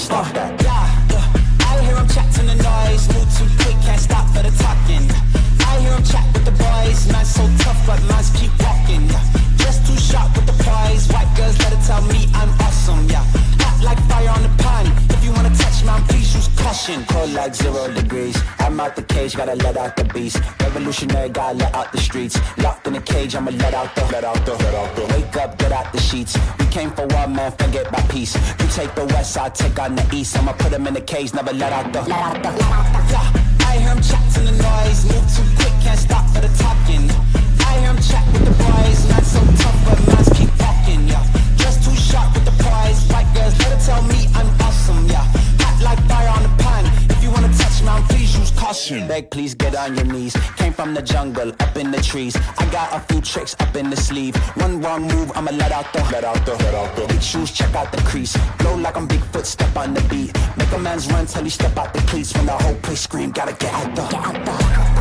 Stop that. I hear him chat to the noise, move too quick, can't stop for the talking. I hear him chat with the boys, man so tough, but mans keep walking. Just too sharp with the prize, white girls let it tell me I'm awesome, yeah. Hot like fire on the pan, if you wanna touch man, please use caution. Cold like 0 degrees, I'm out the cage, gotta let out the beast. Revolutionary, gotta let out the streets. Locked in a cage, I'ma let out the. Wake up, get out the sheets. We came for one man, forget by peace. You take the west, I take on the east. I'ma put him in the cage, never let out the. Yeah, I hear him chat to the noise, move too quick, can't stop for the talking. I hear him chat with the boys, not so tough, but mans keep walking, yeah. Just too sharp with the prize, white girls let it tell me I'm awesome, yeah. Hot like fire on the pan, if you wanna touch me, please use caution. Beg, please get on your knees. Came from the jungle, up in the trees. I got a few tricks up in the sleeve. One wrong move, I'ma let out the. Big shoes, check out the crease. Blow like I'm Bigfoot, step on the beat. Make a man's run till he step out the cleats. When the whole place scream, gotta get out the.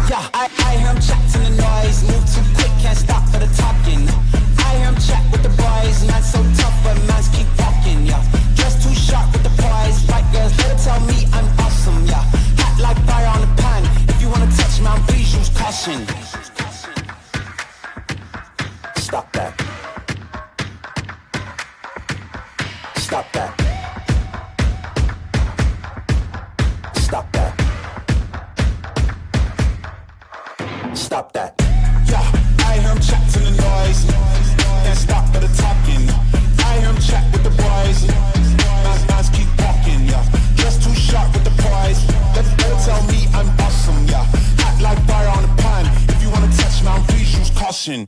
Yeah, I hear him chat to the noise. Move too quick, can't stop for the talking. I hear him chat with the boys. Not so tough, but mans keep walking, yeah. Just too sharp with the prize. White girls, let it tell me I'm awesome, yeah. Hot like fire on the pan. If you wanna touch me, please use caution. Stop that. Stop that. Stop that. Stop that. Yeah, I hear him chat to the noise. Can't stop for the talking. I hear him chat with the boys. Mans keep walking, yeah. Just too sharp with the prize. Let it tell me I'm awesome, yeah. Hot like fire on the pan. If you wanna touch me, please use caution.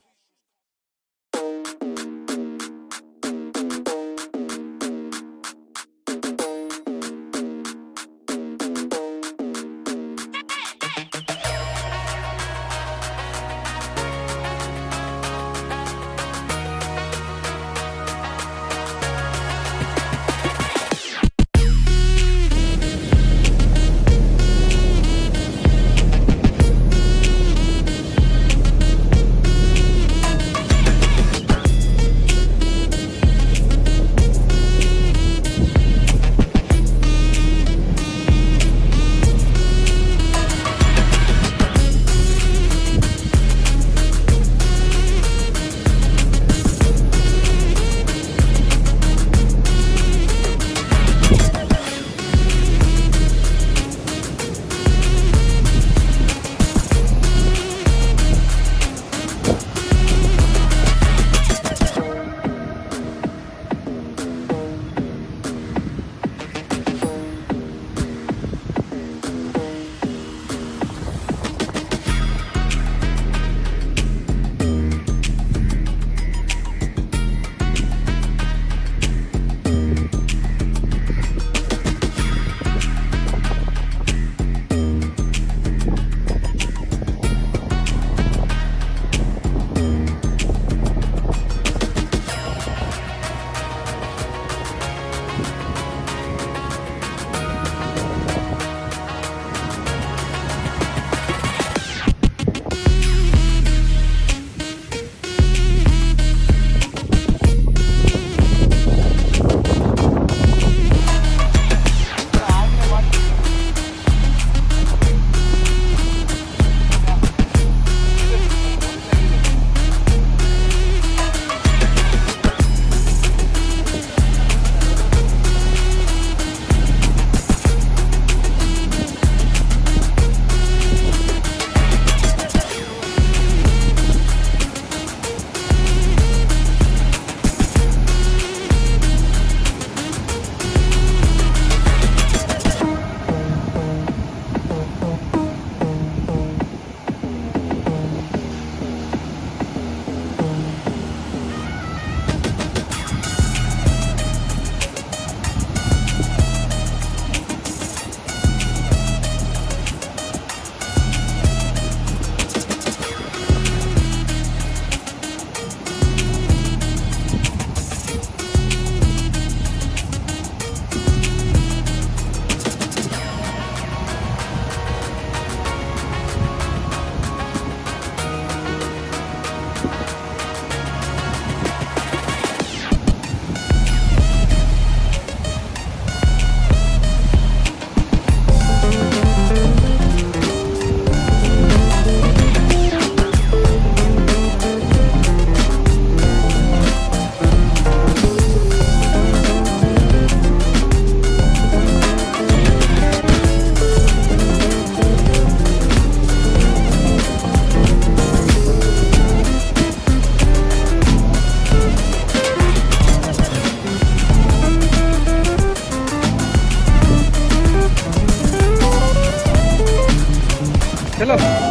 चलो